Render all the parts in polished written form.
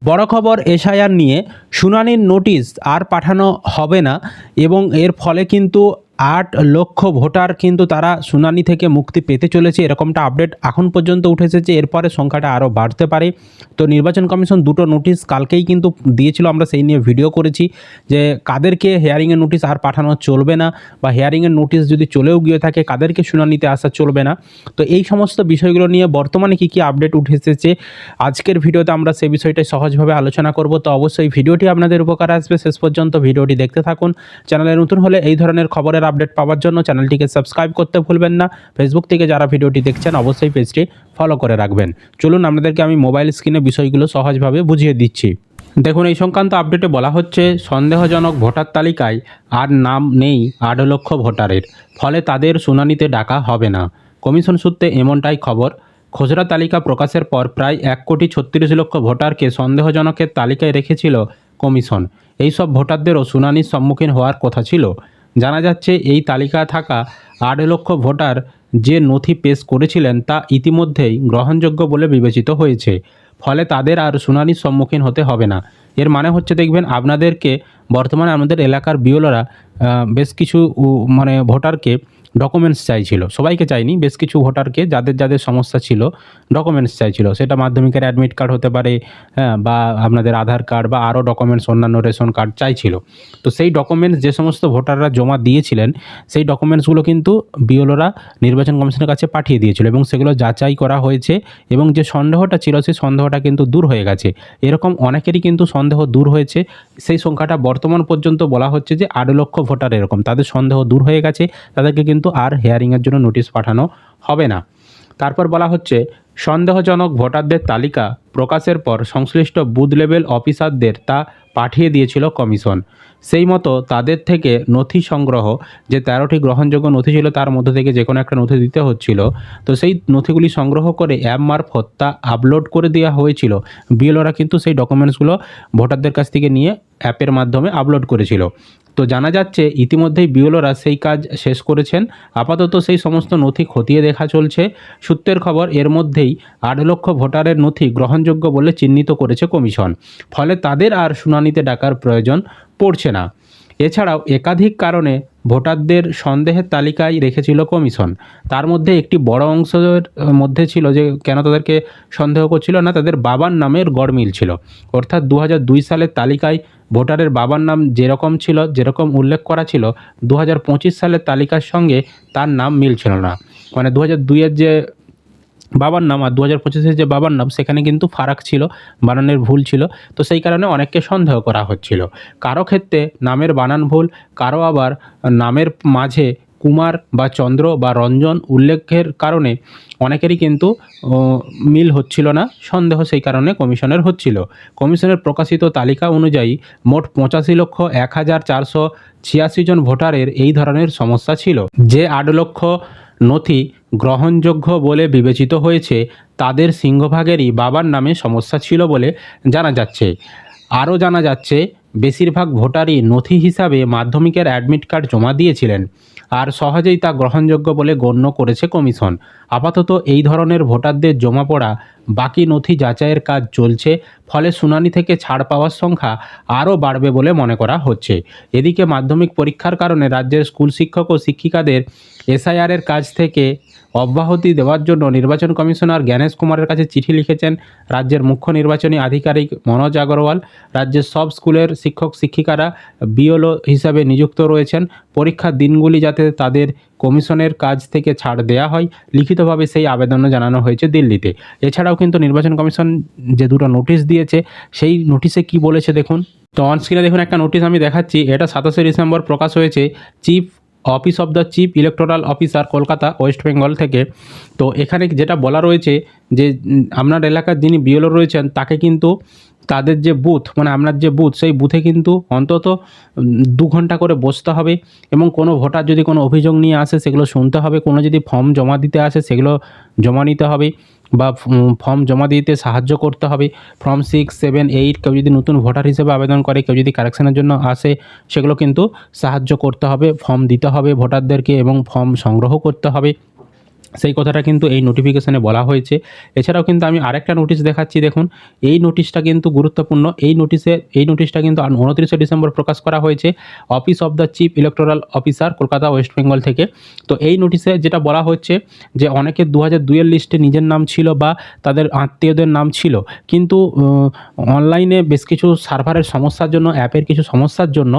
বড় খবর, এসআইআর নিয়ে শুনানির নোটিশ আর পাঠানো হবে না এবং এর ফলে কিন্তু 8 লক্ষ ভোটার কিন্তু তারা শুনানি থেকে মুক্তি পেতে চলেছে, এরকমটা আপডেট এখন পর্যন্ত উঠে এসেছে। এরপরে সংখ্যাটা আরও বাড়তে পারে। তো নির্বাচন কমিশন দুটো নোটিশ কালকেই কিন্তু দিয়েছিল, আমরা সেই নিয়ে ভিডিও করেছি যে কাদেরকে হিয়ারিংয়ের নোটিশ আর পাঠানো চলবে না, বা হিয়ারিংয়ের নোটিশ যদি চলেও গিয়ে থাকে কাদেরকে শুনানিতে আসা চলবে না। তো এই সমস্ত বিষয়গুলো নিয়ে বর্তমানে কী আপডেট উঠে এসেছে আজকের ভিডিওতে আমরা সেই বিষয়টাই সহজভাবে আলোচনা করব। তো অবশ্যই ভিডিওটি আপনাদের উপকার আসবে, শেষ পর্যন্ত ভিডিওটি দেখতে থাকুন। চ্যানেলে নতুন হলে এই ধরনের খবরের আপডেট পাওয়ার জন্য চ্যানেলটিকে সাবস্ক্রাইব করতে ভুলবেন না। ফেসবুক থেকে যারা ভিডিওটি দেখছেন অবশ্যই পেজটি ফলো করে রাখবেন। চলুন আপনাদেরকে আমি মোবাইল স্ক্রিনে বিষয়গুলো সহজভাবে বুঝিয়ে দিচ্ছি। দেখুন, এই সংক্রান্ত আপডেটে বলা হচ্ছে সন্দেহজনক ভোটার তালিকায় আর নাম নেই 8 লক্ষ ভোটারের, ফলে তাদের শুনানিতে ডাকা হবে না। কমিশন সূত্রে এমনটাই খবর। খসড়া তালিকা প্রকাশের পর প্রায় 1,36,00,000 ভোটারকে সন্দেহজনকের তালিকায় রেখেছিল কমিশন। এই সব ভোটারদেরও শুনানির সম্মুখীন হওয়ার কথা ছিল। জানা যাচ্ছে এই তালিকায় থাকা 8 লক্ষ ভোটার যে নথি পেশ করেছিলেন তা ইতিমধ্যেই গ্রহণযোগ্য বলে বিবেচিত হয়েছে, ফলে তাদের আর শুনানির সম্মুখীন হতে হবে না। এর মানে হচ্ছে, দেখবেন আপনাদেরকে বর্তমানে আমাদের এলাকার বিওলরা বেশ কিছু ভোটারকে ডকুমেন্টস চাইছিল, সবাইকে চাইনি, বেশ কিছু ভোটারকে যাদের যাদের সমস্যা ছিল ডকুমেন্টস চাইছিল। সেটা মাধ্যমিকের অ্যাডমিট কার্ড হতে পারে, হ্যাঁ, বা আপনাদের আধার কার্ড বা আরও ডকুমেন্টস, অন্যান্য রেশন কার্ড চাইছিল। তো সেই ডকুমেন্টস যে সমস্ত ভোটাররা জমা দিয়েছিলেন সেই ডকুমেন্টসগুলো কিন্তু বিওলরা নির্বাচন কমিশনের কাছে পাঠিয়ে দিয়েছিল এবং সেগুলো যাচাই করা হয়েছে এবং যে সন্দেহটা ছিল সেই সন্দেহটা কিন্তু দূর হয়ে গেছে। এরকম অনেকেরই কিন্তু সন্দেহ দূর হয়েছে। সেই সংখ্যাটা বর্তমান পর্যন্ত বলা হচ্ছে যে 8 লক্ষ ভোটার এরকম তাদের সন্দেহ দূর হয়ে গেছে, তাদেরকে কিন্তু আর হিয়ারিংয়ের জন্য নোটিশ পাঠানো হবে না। তারপর বলা হচ্ছে সন্দেহজনক ভোটারদের তালিকা প্রকাশের পর সংশ্লিষ্ট বুথ লেভেল অফিসারদের তা পাঠিয়ে দিয়েছিল কমিশন। সেই মতো তাদের থেকে নথি সংগ্রহ, যে 13টি গ্রহণযোগ্য নথি ছিল তার মধ্যে থেকে যে কোনো একটা নথি দিতে হচ্ছিল, তো সেই নথিগুলি সংগ্রহ করে অ্যাপ মারফত তা আপলোড করে দেওয়া হয়েছিল। বিএলওরা কিন্তু সেই ডকুমেন্টসগুলো ভোটারদের কাছ থেকে নিয়ে অ্যাপের মাধ্যমে আপলোড করেছিল। তো জানা যাচ্ছে ইতিমধ্যেই বিএলওরা সেই কাজ শেষ করেছেন। আপাতত সেই সমস্ত নথি খতিয়ে দেখা চলছে। সূত্রের খবর, এর মধ্যেই 8 লক্ষ ভোটারের নথি গ্রহণযোগ্য বলে চিহ্নিত করেছে কমিশন, ফলে তাদের আর শুনানিতে ডাকার প্রয়োজন পড়ছে না। এছাড়াও একাধিক কারণে ভোটারদের সন্দেহের তালিকায় রেখেছিল কমিশন। তার মধ্যে একটি বড় অংশের মধ্যে ছিল যে কেন তাদেরকে সন্দেহ করছিল না, তাদের বাবার নামের গড়মিল ছিল। অর্থাৎ 2002 সালের তালিকায় ভোটারের বাবার নাম যেরকম উল্লেখ করা ছিল, 2025 সালের তালিকার সঙ্গে তার নাম মিলছিল না। মানে 2002-এর যে বাবার নাম আর 2025-এর যে বাবার নাম, সেখানে কিন্তু ফারাক ছিল, বানানের ভুল ছিল। তো সেই কারণে অনেককে সন্দেহ করা হচ্ছিল। কারো ক্ষেত্রে নামের বানান ভুল, কারো আবার নামের মাঝে কুমার বা চন্দ্র বা রঞ্জন উল্লেখের কারণে অনেকেরই কিন্তু মিল হচ্ছিল না, সন্দেহ সেই কারণে কমিশনের হচ্ছিল। কমিশনের প্রকাশিত তালিকা অনুযায়ী মোট 85,01,486 জন ভোটারের এই ধরনের সমস্যা ছিল। যে 8 লক্ষ নথি গ্রহণযোগ্য বলে বিবেচিত হয়েছে তাদের সিংহভাগেরই বাবার নামে সমস্যা ছিল বলে জানা যাচ্ছে। আরও জানা যাচ্ছে বেশিরভাগ ভোটারই নথি হিসাবে মাধ্যমিকের অ্যাডমিট কার্ড জমা দিয়েছিলেন, আর সহজেই তা গ্রহণযোগ্য বলে গণ্য করেছে কমিশন। আপাতত এই ধরনের ভোটারদের জমা পড়া বাকি নথি যাচাইয়ের কাজ চলছে, ফলে শুনানি থেকে ছাড় পাওয়ার সংখ্যা আরও বাড়বে বলে মনে করা হচ্ছে। এদিকে মাধ্যমিক পরীক্ষার কারণে রাজ্যের স্কুল শিক্ষক ও শিক্ষিকাদের এসআইআরের কাজ থেকে অব্যাহতি দেওয়ার জন্য নির্বাচন কমিশনার জ্ঞানেশ কুমারের কাছে চিঠি লিখেছেন রাজ্যের মুখ্য নির্বাচনী আধিকারিক মনোজ আগরওয়াল। রাজ্যের সব স্কুলের শিক্ষক শিক্ষিকারা বিএলও হিসাবে নিযুক্ত রয়েছেন। পরীক্ষার দিনগুলি যাতে তাদের কমিশনের কাজ থেকে ছাড় দেওয়া হয়, লিখিতভাবে সেই আবেদনও জানানো হয়েছে দিল্লিতে। এছাড়াও কিন্তু নির্বাচন কমিশন যে দুটো নোটিশ দিয়েছে, সেই নোটিশে কি বলেছে দেখুন। তো অনস্ক্রিনে দেখুন একটা নোটিশ আমি দেখাচ্ছি। এটা 27শে ডিসেম্বর প্রকাশ হয়েছে chief office of the chief electoral officer, Kolkata, West Bengal থেকে। তো এখানে যেটা বলা রয়েছে যে আপনার এলাকার যিনি বিএলও রয়েছেন তাকে কিন্তু তাদের যে বুথ, মানে আপনার যে বুথ, সেই বুথে কিন্তু অন্তত 2 ঘন্টা করে বসতে হবে এবং কোনো ভোটার যদি কোনো অভিযোগ নিয়ে আসে সেগুলো শুনতে হবে। কোনো যদি ফর্ম জমা দিতে আসে সেগুলো জমা নিতে হবে বা ফর্ম জমা দিতে সাহায্য করতে হবে। ফর্ম 6, 7, 8 কেউ যদি নতুন ভোটার হিসেবে আবেদন করে, কেউ যদি কারেকশনের জন্য আসে, সেগুলো কিন্তু সাহায্য করতে হবে। ফর্ম দিতে হবে ভোটারদেরকে এবং ফর্ম সংগ্রহ করতে হবে। সেই কথাটা কিন্তু এই নোটিফিকেশনে বলা হয়েছে। এছাড়াও কিন্তু আমি আরেকটা নোটিশ দেখাচ্ছি, দেখুন এই নোটিশটা কিন্তু গুরুত্বপূর্ণ। এই নোটিশটা কিন্তু 29শে ডিসেম্বর প্রকাশ করা হয়েছে office of the chief electoral officer, Kolkata, West Bengal থেকে। তো এই নোটিশে যেটা বলা হচ্ছে যে অনেকের 2002 এর লিস্টে নিজের নাম ছিল বা তাদের আত্মীয়দের নাম ছিল, কিন্তু অনলাইনে বেশ কিছু সার্ভারের সমস্যার জন্য, অ্যাপের কিছু সমস্যার জন্য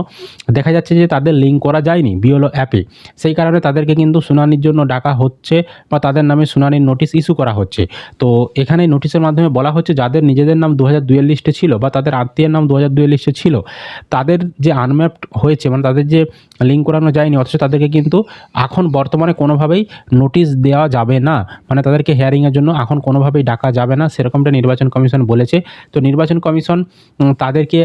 দেখা যাচ্ছে যে তাদের লিঙ্ক করা যায়নি বিএলও অ্যাপে। সেই কারণে তাদেরকে কিন্তু শুনানির জন্য ডাকা হচ্ছে বা তাদের নামে শুনানির নোটিশ ইস্যু করা হচ্ছে। তো এখানে নোটিশের মাধ্যমে বলা হচ্ছে যাদের নিজেদের নাম 2002 এর লিস্টে ছিল বা তাদের আত্মীয়ের নাম 2002 এর লিস্টে ছিল, তাদের যে আনম্যাপড হয়েছে, মানে তাদের যে লিঙ্ক করানো যায়নি, অথচ তাদেরকে কিন্তু এখন বর্তমানে কোনোভাবেই নোটিশ দেওয়া যাবে না, মানে তাদেরকে হিয়ারিংয়ের জন্য এখন কোনোভাবেই ডাকা যাবে না, সেরকমটা নির্বাচন কমিশন বলেছে। তো নির্বাচন কমিশন তাদেরকে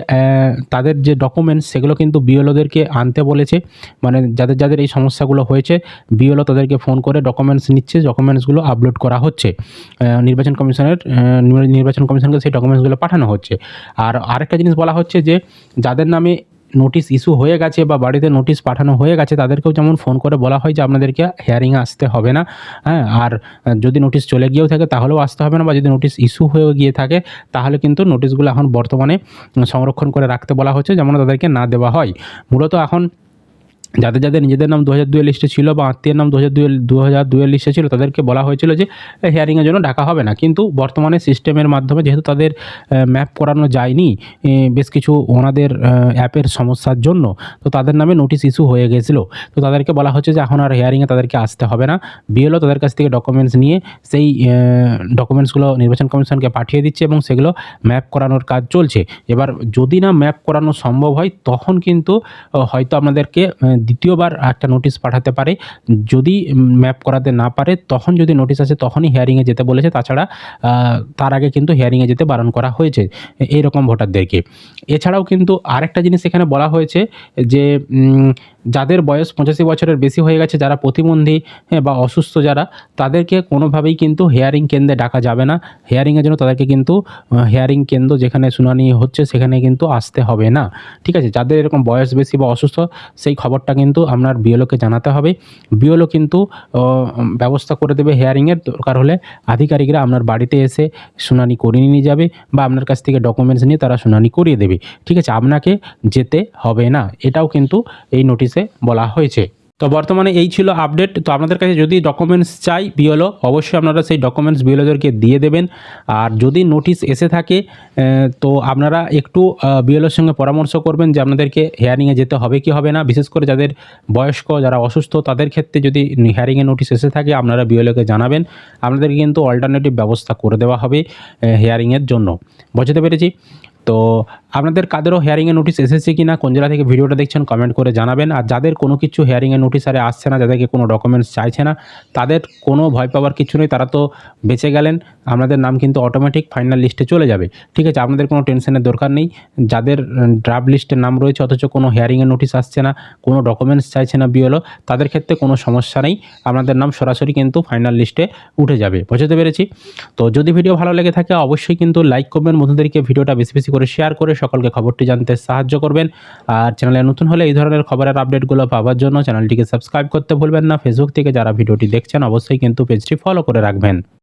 তাদের যে ডকুমেন্টস সেগুলো কিন্তু বিএলওদেরকে আনতে বলেছে, মানে যাদের যাদের এই সমস্যাগুলো হয়েছে বিএলও তাদেরকে ফোন করে ডকুমেন্টস নিচ্ছে, ডকুমেন্টসগুলো আপলোড করা হচ্ছে নির্বাচন কমিশনকে সেই ডকুমেন্টসগুলো পাঠানো হচ্ছে। আর আরেকটা জিনিস বলা হচ্ছে যে যাদের নামে নোটিশ ইস্যু হয়ে গেছে বা বাড়িতে নোটিশ পাঠানো হয়ে গেছে তাদেরকেও যেমন ফোন করে বলা হয় যে আপনাদেরকে হিয়ারিংয়ে আসতে হবে না, হ্যাঁ। আর যদি নোটিশ চলে গিয়েও থাকে তাহলেও আসতে হবে না, বা যদি নোটিশ ইস্যু হয়ে গিয়ে থাকে তাহলে কিন্তু নোটিশগুলো এখন বর্তমানে সংরক্ষণ করে রাখতে বলা হচ্ছে, যেমন তাদেরকে না দেওয়া হয়। মূলত এখন যাদের যাদের নিজেদের নাম 2002 এর লিস্টে ছিল বা আত্মীয়ের নাম 2002 এর লিস্টে ছিল তাদেরকে বলা হয়েছিল যে হিয়ারিংয়ের জন্য ডাকা হবে না, কিন্তু বর্তমানে সিস্টেমের মাধ্যমে যেহেতু তাদের ম্যাপ করানো যায়নি বেশ কিছু ওনাদের অ্যাপের সমস্যার জন্য, তো তাদের নামে নোটিশ ইস্যু হয়ে গেছিলো। তো তাদেরকে বলা হচ্ছে যে এখন আর হিয়ারিংয়ে তাদেরকে আসতে হবে না, বিএলও তাদের কাছ থেকে ডকুমেন্টস নিয়ে সেই ডকুমেন্টসগুলো নির্বাচন কমিশনকে পাঠিয়ে দিচ্ছে এবং সেগুলো ম্যাপ করানোর কাজ চলছে। এবার যদি না ম্যাপ করানো সম্ভব হয় তখন কিন্তু হয়তো আপনাদেরকে দ্বিতীয়বার একটা নোটিশ পাঠাতে পারে। যদি ম্যাপ করাতে না পারে তখন যদি নোটিশ আসে তখনই হিয়ারিংয়ে যেতে বলেছে, তাছাড়া তার আগে কিন্তু হিয়ারিংয়ে যেতে বারণ করা হয়েছে এইরকম ভোটারদেরকে। এছাড়াও কিন্তু আরেকটা জিনিস এখানে বলা হয়েছে যে যাদের বয়স 85 বছরের বেশি হয়ে গেছে, যারা প্রতিবন্ধী বা অসুস্থ যারা, তাদেরকে কোনোভাবেই কিন্তু হিয়ারিং কেন্দ্রে ডাকা যাবে না। হিয়ারিংয়ের জন্য তাদেরকে কিন্তু হিয়ারিং কেন্দ্র যেখানে শুনানি হচ্ছে সেখানে কিন্তু আসতে হবে না, ঠিক আছে। যাদের এরকম বয়স বেশি বা অসুস্থ সেই খবরটা কিন্তু আপনার বিএলওকে জানাতে হবে। বিএলও কিন্তু ব্যবস্থা করে দেবে হিয়ারিংয়ের, দরকার হলে আধিকারিকরা আপনার বাড়িতে এসে শুনানি করিয়ে নিয়ে যাবে বা আপনার কাছ থেকে ডকুমেন্টস নিয়ে তারা শুনানি করিয়ে দেবে, ঠিক আছে। আপনাকে যেতে হবে না, এটাও কিন্তু এই নোটিশে বলা হয়েছে। তো বর্তমানে এই ছিল আপডেট। তো আপনাদের কাছে যদি ডকুমেন্টস চাই বিএলও, অবশ্যই আপনারা সেই ডকুমেন্টস বিএলওদেরকে দিয়ে দেবেন। আর যদি নোটিশ এসে থাকে তো আপনারা একটু বিএলওর সঙ্গে পরামর্শ করবেন যে আপনাদেরকে হিয়ারিংয়ে যেতে হবে কি হবে না। বিশেষ করে যাদের বয়স্ক, যারা অসুস্থ, তাদের ক্ষেত্রে যদি হিয়ারিংয়ে নোটিশ এসে থাকে আপনারা বিএলওকে জানাবেন, আপনাদেরকে কিন্তু অল্টারনেটিভ ব্যবস্থা করে দেওয়া হবে হিয়ারিংয়ের জন্য। বুঝতে পেরেছি। তো আপনাদের কাদেরও হিয়ারিংয়ে নোটিশ এসেছে কি না, কোন জেলা থেকে ভিডিওটা দেখছেন কমেন্ট করে জানাবেন। আর যাদের কোনো কিছু হিয়ারিংয়ে নোটিশ আরে আসছে না, যাদেরকে কোনো ডকুমেন্টস চাইছে না, তাদের কোনো ভয় পাওয়ার কিছু নেই, তারা তো বেঁচে গেলেন। আপনাদের নাম কিন্তু অটোমেটিক ফাইনাল লিস্টে চলে যাবে, ঠিক আছে। আপনাদের কোনো টেনশনের দরকার নেই। যাদের ড্রাফট লিস্টে নাম রয়েছে অথচ কোনো হিয়ারিংয়ে নোটিশ আসছে না, কোনো ডকুমেন্টস চাইছে না বিএলও, তাদের ক্ষেত্রে কোনো সমস্যা নেই, আপনাদের নাম সরাসরি কিন্তু ফাইনাল লিস্টে উঠে যাবে। বুঝতে পেরেছি। তো যদি ভিডিও ভালো লেগে থাকে অবশ্যই কিন্তু লাইক করবেন, বন্ধুদেরকে ভিডিওটা বেশি বেশি করে শেয়ার করে সকলকে খবরটি জানতে সাহায্য করবেন। আর চ্যানেলে নতুন হলে এই ধরনের খবরের আপডেটগুলো পাওয়ার জন্য চ্যানেলটিকে সাবস্ক্রাইব করতে ভুলবেন না। ফেসবুক থেকে যারা ভিডিওটি দেখছেন অবশ্যই কিন্তু পেজটি ফলো করে রাখবেন।